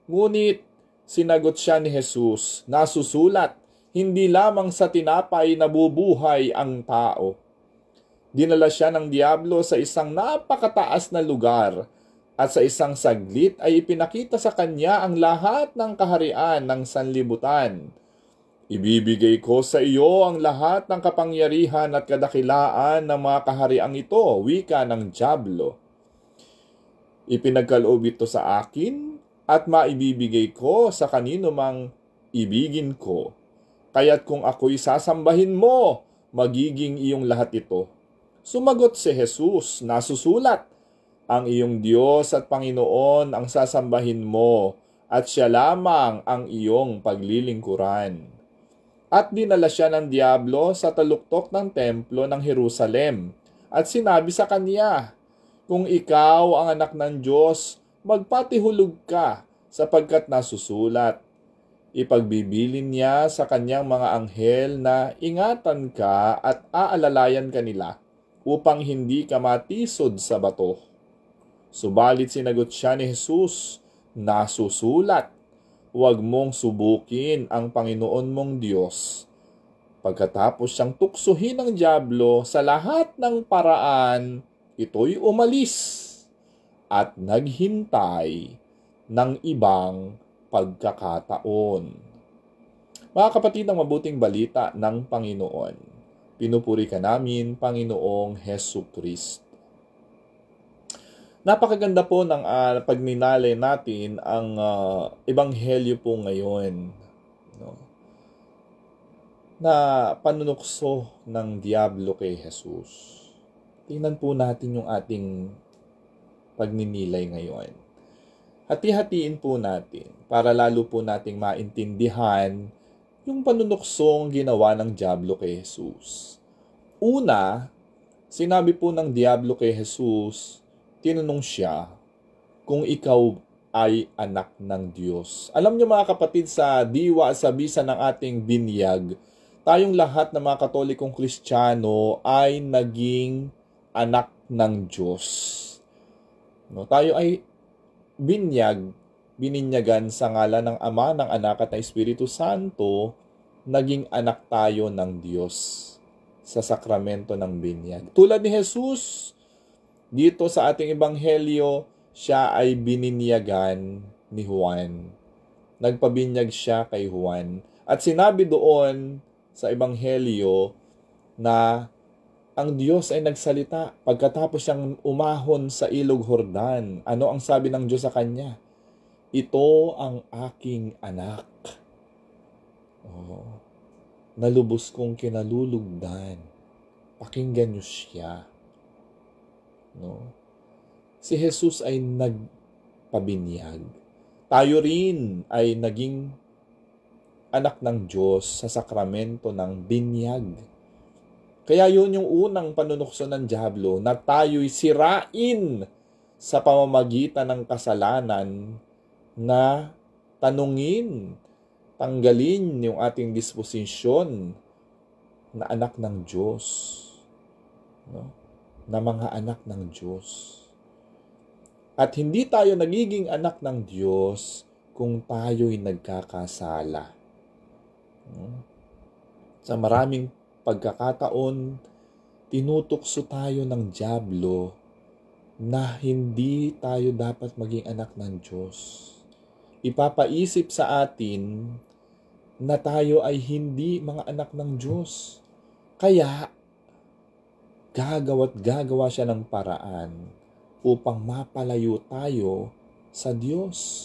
Ngunit sinagot siya ni Jesus, nasusulat, hindi lamang sa tinapay nabubuhay ang tao. Dinala siya ng diablo sa isang napakataas na lugar at sa isang saglit ay ipinakita sa kanya ang lahat ng kaharian ng sanlibutan. Ibibigay ko sa iyo ang lahat ng kapangyarihan at kadakilaan ng mga kahariang ito, wika ng dyablo. Ipinagkaloob ito sa akin at maibibigay ko sa kanino mang ibigin ko. Kaya't kung ako'y sasambahin mo, magiging iyong lahat ito. Sumagot si Jesus, nasusulat, ang iyong Diyos at Panginoon ang sasambahin mo at siya lamang ang iyong paglilingkuran. At dinala siya ng diablo sa taluktok ng templo ng Jerusalem at sinabi sa kanya, kung ikaw ang anak ng Diyos, magpatihulog ka sapagkat nasusulat. Ipagbibilin niya sa kanyang mga anghel na ingatan ka at aalalayan ka nila upang hindi ka matisod sa bato. Subalit sinagot siya ni Jesus, nasusulat, huwag mong subukin ang Panginoon mong Diyos. Pagkatapos siyang tuksuhin ng dyablo sa lahat ng paraan, ito'y umalis at naghintay ng ibang pagkakataon. Mga kapatid, ang mabuting balita ng Panginoon. Pinupuri ka namin, Panginoong Hesu Kristo. Napakaganda po ng pagninalay natin ang ebanghelyo po ngayon. No? Na panunukso ng Diablo kay Jesus. Tingnan po natin yung ating pagninilay ngayon. Hati-hatiin po natin para lalo po nating maintindihan yung panunuksong ginawa ng Diablo kay Jesus. Una, sinabi po ng Diablo kay Jesus, tinanong siya kung ikaw ay anak ng Diyos. Alam niyo mga kapatid, sa diwa sa bisa ng ating binyag, tayong lahat ng mga Katolikong Kristiyano ay naging anak ng Diyos. No, tayo ay bininyagan sa ngalan ng Ama, ng Anak at ng Espiritu Santo, naging anak tayo ng Diyos sa sakramento ng binyag. Tulad ni Jesus, dito sa ating ebanghelyo, siya ay bininyagan ni Juan. Nagpabinyag siya kay Juan. At sinabi doon sa ebanghelyo na ang Diyos ay nagsalita pagkatapos siyang umahon sa ilog Jordan. Ano ang sabi ng Diyos sa kanya? Ito ang aking anak. Oh, nalubos kong kinalulugdan. Pakinggan niyo siya. No? Si Jesus ay nagpabinyag. Tayo rin ay naging anak ng Diyos sa sakramento ng binyag. Kaya yun yung unang panunukso ng Diablo, na tayo'y sirain sa pamamagitan ng kasalanan, na tanungin, tanggalin yung ating disposisyon na anak ng Diyos. No? Na mga anak ng Diyos. At hindi tayo nagiging anak ng Diyos kung tayo'y nagkakasala. No? Sa maraming pagkakataon, tinutukso tayo ng Diablo na hindi tayo dapat maging anak ng Diyos. Ipapaisip sa atin na tayo ay hindi mga anak ng Diyos. Kaya, gagawa siya ng paraan upang mapalayo tayo sa Diyos.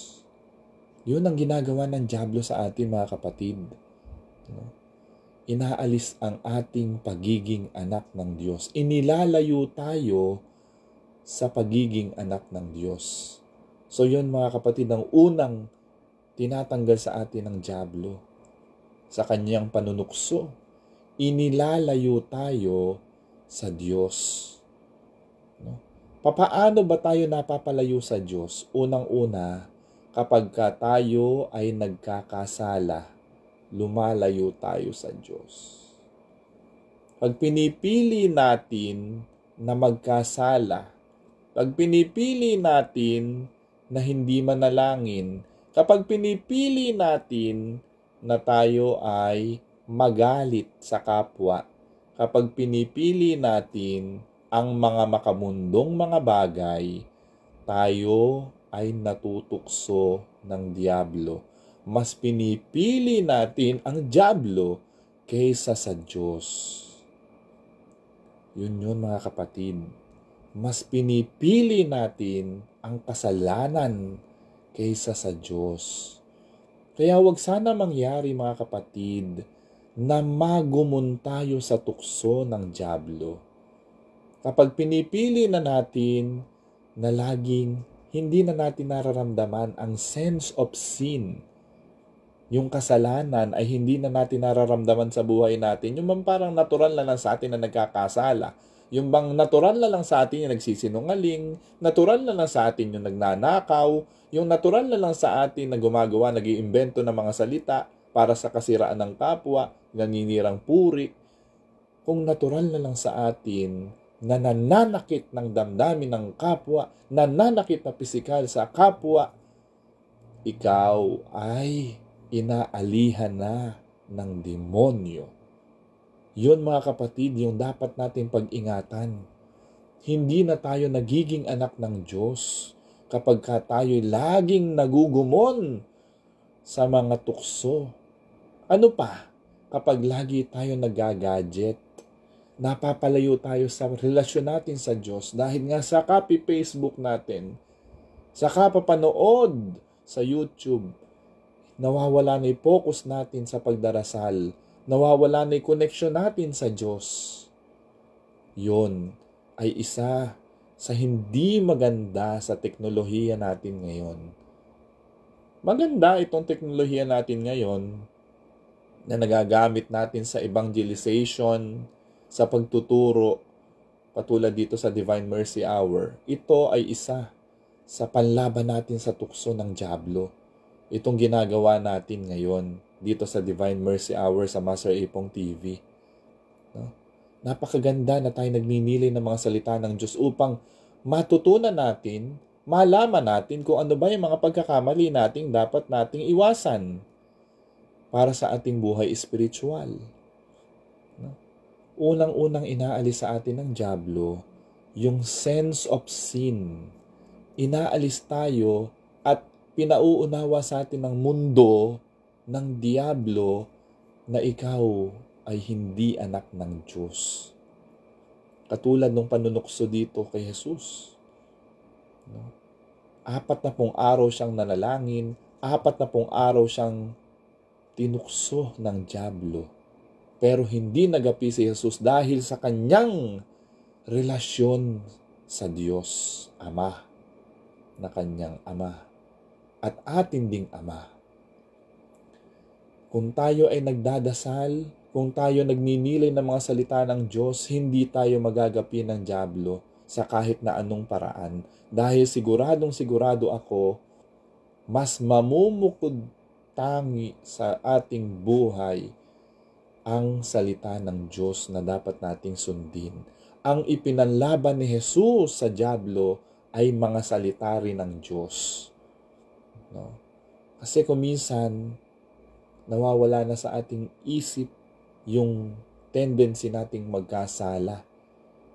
Yun ang ginagawa ng Diablo sa atin, mga kapatid. No? Inaalis ang ating pagiging anak ng Diyos. Inilalayo tayo sa pagiging anak ng Diyos. So yun mga kapatid, ang unang tinatanggal sa atin ng Diablo sa kanyang panunukso. Inilalayo tayo sa Diyos. No? Papaano ba tayo napapalayo sa Diyos? Unang-una, kapag tayo ay nagkakasala, lumalayo tayo sa Diyos. Pag pinipili natin na magkasala, pag pinipili natin na hindi manalangin, kapag pinipili natin na tayo ay magalit sa kapwa, kapag pinipili natin ang mga makamundong mga bagay, tayo ay natutukso ng Diablo. Mas pinipili natin ang Diablo kaysa sa Diyos. Yun mga kapatid. Mas pinipili natin ang kasalanan kaysa sa Diyos. Kaya wag sana mangyari mga kapatid na magumon tayo sa tukso ng Diablo. Kapag pinipili na natin na laging hindi na natin nararamdaman ang sense of sin, yung kasalanan ay hindi na natin nararamdaman sa buhay natin. Yung bang parang natural na lang sa atin na nagkakasala. Yung bang natural na lang sa atin yung nagsisinungaling. Natural na lang sa atin yung nagnanakaw. Yung natural na lang sa atin na gumagawa, nag-iimbento ng mga salita para sa kasiraan ng kapwa, naninirang puri. Kung natural na lang sa atin na nananakit ng damdamin ng kapwa, nananakit na pisikal sa kapwa, ikaw ay inaalihan na ng demonyo. Yun mga kapatid, yung dapat nating pag-ingatan. Hindi na tayo nagiging anak ng Diyos kapag tayo laging nagugumon sa mga tukso. Ano pa kapag lagi tayo nagagadget? Napapalayo tayo sa relasyon natin sa Diyos dahil nga sa copy Facebook natin, sa kapapanood sa YouTube, nawawala na yung focus natin sa pagdarasal, nawawala na yung connection natin sa Diyos. Yun ay isa sa hindi maganda sa teknolohiya natin ngayon. Maganda itong teknolohiya natin ngayon na nagagamit natin sa evangelization, sa pagtuturo, katulad dito sa Divine Mercy Hour. Ito ay isa sa panlaban natin sa tukso ng dyablo. Itong ginagawa natin ngayon dito sa Divine Mercy Hour sa Master Ipong TV. No? Napakaganda na tayo nagninilay ng mga salita ng Diyos upang matutunan natin, malaman natin kung ano ba yung mga pagkakamali nating dapat nating iwasan para sa ating buhay espiritual. No? Unang-unang inaalis sa atin ng dyablo yung sense of sin. Inaalis tayo at pinauunawa sa atin ng mundo ng diablo na ikaw ay hindi anak ng Diyos. Katulad ng panunukso dito kay Jesus. No? 40 araw siyang nanalangin, 40 araw siyang tinukso ng diablo. Pero hindi nagapi si Jesus dahil sa kanyang relasyon sa Diyos Ama, na kanyang Ama at atin ding Ama. Kung tayo ay nagdadasal, kung tayo nagninilay ng mga salita ng Diyos, hindi tayo magagapi ng dyablo sa kahit na anong paraan. Dahil siguradong sigurado ako, mas mamumukod tangi sa ating buhay ang salita ng Diyos na dapat nating sundin. Ang ipinanlaban ni Jesus sa dyablo ay mga salita rin ng Diyos. No? Kasi kung minsan, nawawala na sa ating isip yung tendency nating magkasala.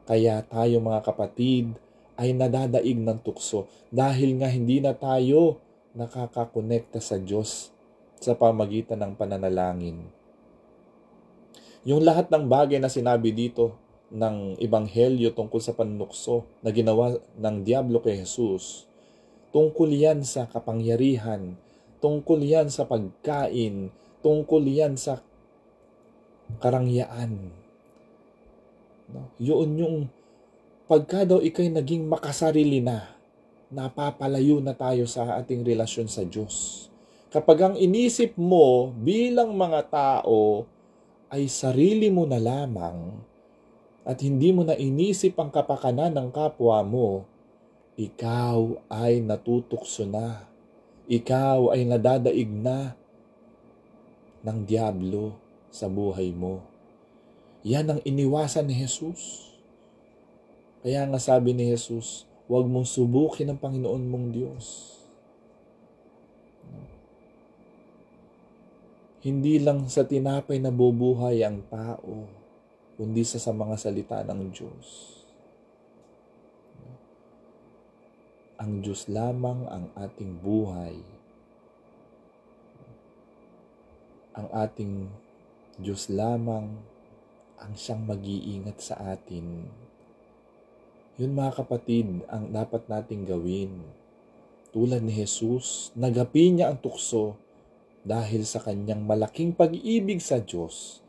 Kaya tayo mga kapatid ay nadadaig ng tukso dahil nga hindi na tayo nakakakonekta sa Diyos sa pamagitan ng pananalangin. Yung lahat ng bagay na sinabi dito ng Ebanghelyo tungkol sa panunukso na ginawa ng diablo kay Jesus, tungkol yan sa kapangyarihan, tungkol yan sa pagkain, tungkol yan sa karangyaan. No? Yun yung pagka daw ikay naging makasarili na, napapalayo na tayo sa ating relasyon sa Diyos. Kapag ang inisip mo bilang mga tao ay sarili mo na lamang at hindi mo na inisip ang kapakanan ng kapwa mo, ikaw ay natutukso na. Ikaw ay nadadaig na ng diablo sa buhay mo. Yan ang iniwasan ni Jesus. Kaya nga sabi ni Jesus, huwag mong subukin ang Panginoon mong Diyos. Hindi lang sa tinapay na bubuhay ang tao, kundi sa mga salita ng Diyos. Ang Diyos lamang ang ating buhay. Ang ating Diyos lamang ang siyang mag-iingat sa atin. Yun mga kapatid, ang dapat nating gawin. Tulad ni Jesus, nagapi niya ang tukso dahil sa kanyang malaking pag-ibig sa Diyos,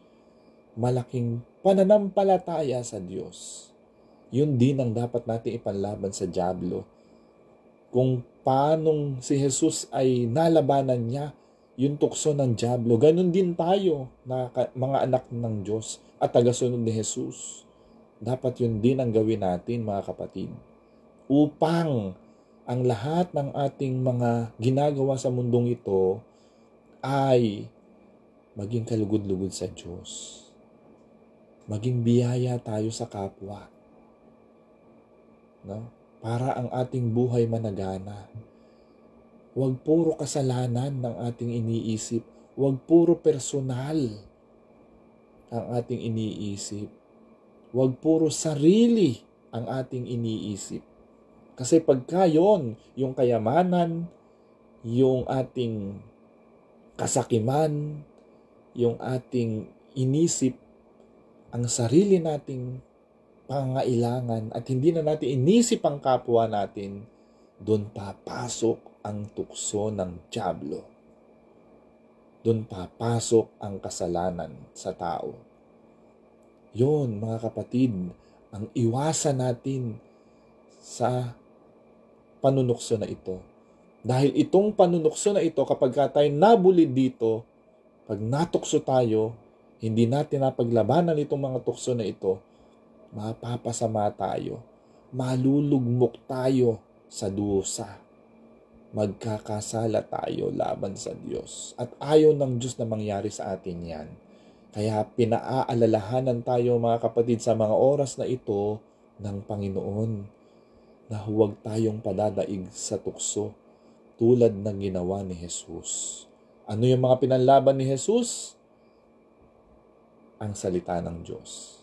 malaking pananampalataya sa Diyos. Yun din ang dapat nating ipanlaban sa dyablo. Kung paanong si Jesus ay nalabanan niya yung tukso ng dyablo, ganun din tayo na mga anak ng Diyos at tagasunod ni Jesus. Dapat yun din ang gawin natin mga kapatid. Upang ang lahat ng ating mga ginagawa sa mundong ito ay maging kalugod-lugod sa Diyos. Maging biyaya tayo sa kapwa. No? Para ang ating buhay managana. Huwag puro kasalanan ng ating iniisip. Huwag puro personal ang ating iniisip. Huwag puro sarili ang ating iniisip. Kasi pagka yon, yung kayamanan, yung ating kasakiman, yung ating inisip ang sarili nating pangangailangan at hindi na natin inisip ang kapwa natin, doon papasok ang tukso ng dyablo. Doon papasok ang kasalanan sa tao. Yun, mga kapatid, ang iwasan natin sa panunukso na ito. Dahil itong panunukso na ito, kapag tayo nabulid dito, pag natukso tayo, hindi natin napaglabanan itong mga tukso na ito, mapapasama tayo, malulugmok tayo sa dusa, magkakasala tayo laban sa Diyos. At ayaw ng Diyos na mangyari sa atin yan. Kaya pinaaalalahanan tayo, mga kapatid, sa mga oras na ito ng Panginoon na huwag tayong padadaig sa tukso tulad ng ginawa ni Jesus. Ano yung mga pinanlaban ni Jesus? Ang salita ng Diyos.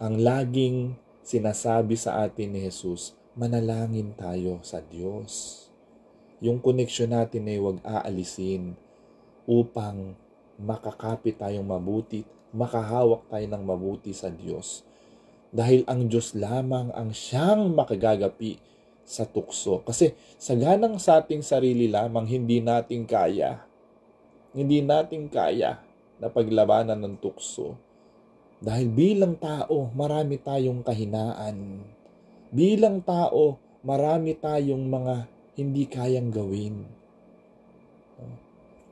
Ang laging sinasabi sa atin ni Jesus, manalangin tayo sa Diyos. Yung koneksyon natin ay huwag aalisin upang makakapit tayong mabuti, makahawak tayo ng mabuti sa Diyos. Dahil ang Diyos lamang ang siyang makagagapi sa tukso. Kasi sa ganang sa ating sarili lamang, hindi natin kaya na paglabanan ng tukso. Dahil bilang tao, marami tayong kahinaan. Bilang tao, marami tayong mga hindi kayang gawin.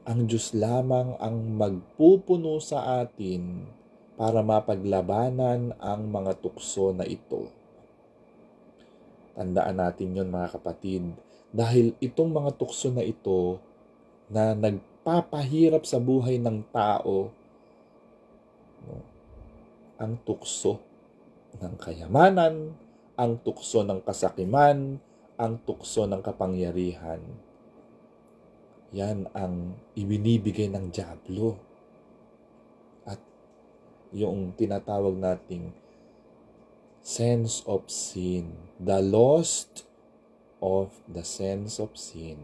Ang Diyos lamang ang magpupuno sa atin para mapaglabanan ang mga tukso na ito. Tandaan natin yon, mga kapatid. Dahil itong mga tukso na ito na nagpapahirap sa buhay ng tao, ang tukso ng kayamanan, ang tukso ng kasakiman, ang tukso ng kapangyarihan. Yan ang ibinibigay ng dyablo. At yung tinatawag nating sense of sin, the lost of the sense of sin.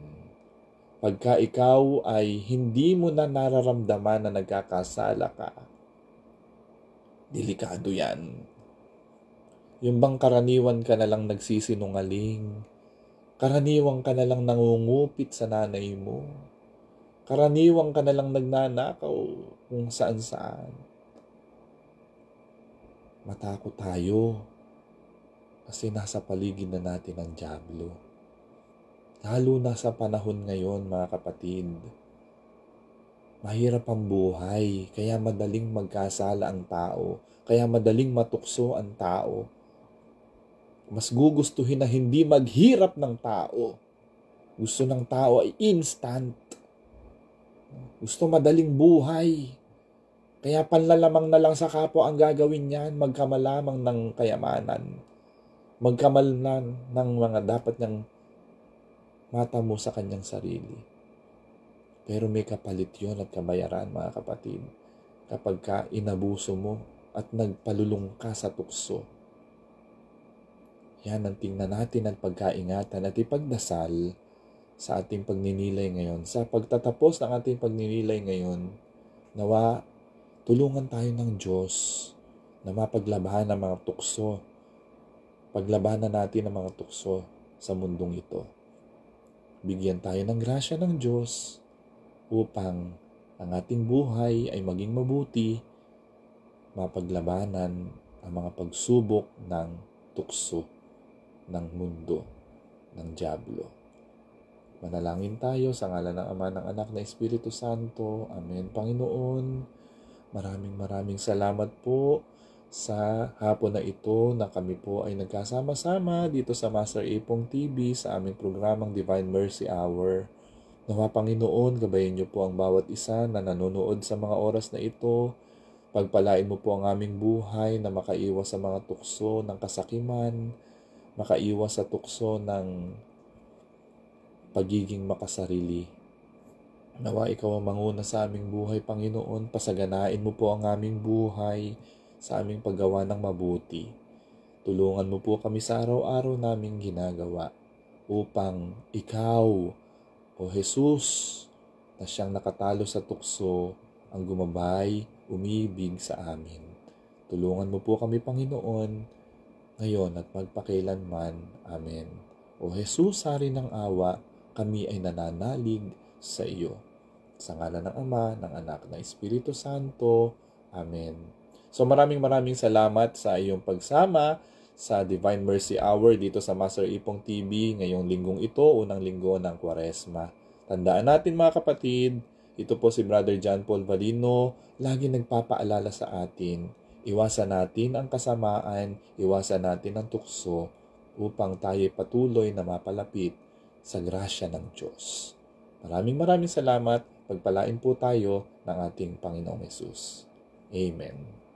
Pagka ikaw ay hindi mo na nararamdaman na nagkakasala ka, delikado yan. Yung bang karaniwan ka na lang nagsisinungaling, karaniwan ka na lang nangungupit sa nanay mo, karaniwan ka na lang nagnanakaw kung saan-saan. Matakot tayo kasi nasa paligid na natin ang dyablo. Lalo na sa panahon ngayon, mga kapatid. Mahirap ang buhay, kaya madaling magkasala ang tao, kaya madaling matukso ang tao. Mas gugustuhin na hindi maghirap ng tao. Gusto ng tao ay instant. Gusto madaling buhay. Kaya panlalamang na lang sa kapwa ang gagawin niyan, magkamalamang ng kayamanan. Magkamalan ng mga dapat niyang matamo sa kanyang sarili. Pero may kapalit yon at kabayaran, mga kapatid, kapag ka inabuso mo at nagpalulong ka sa tukso. Yan ang tingnan natin at pagkaingatan at ipagdasal sa ating pagninilay ngayon. Sa pagtatapos ng ating pagninilay ngayon, nawa tulungan tayo ng Diyos na mapaglabanan ang mga tukso. Paglabanan natin ang mga tukso sa mundong ito. Bigyan tayo ng grasya ng Diyos upang ang ating buhay ay maging mabuti, mapaglabanan ang mga pagsubok ng tukso ng mundo ng dyablo. Manalangin tayo sa ngalan ng Ama, ng Anak, na Espiritu Santo. Amen. Panginoon, maraming salamat po sa hapon na ito na kami po ay nagkasama-sama dito sa Master Ipong TV sa aming programang Divine Mercy Hour. Nawa Panginoon, gabayan niyo po ang bawat isa na nanonood sa mga oras na ito. Pagpalain mo po ang aming buhay na makaiwas sa mga tukso ng kasakiman, makaiwas sa tukso ng pagiging makasarili. Nawa ikaw ang manguna sa aming buhay, Panginoon. Pasaganain mo po ang aming buhay sa aming paggawa ng mabuti. Tulungan mo po kami sa araw-araw naming ginagawa upang ikaw, O Jesus, na siyang nakatalo sa tukso, ang gumabay, umibig sa amin. Tulungan mo po kami, Panginoon, ngayon at magpakailanman. Amen. O Jesus, Hari ng awa, kami ay nananalig sa iyo. Sa ngalan ng Ama, ng Anak, ng Espiritu Santo. Amen. So maraming salamat sa iyong pagsama sa Divine Mercy Hour dito sa Master Ipong TV ngayong linggong ito, unang linggo ng Kwaresma. Tandaan natin mga kapatid, ito po si Brother John Paul Valino, lagi nagpapaalala sa atin, iwasan natin ang kasamaan, iwasan natin ang tukso upang tayo patuloy na mapalapit sa grasya ng Diyos. Maraming salamat, pagpalain po tayo ng ating Panginoong Hesus. Amen.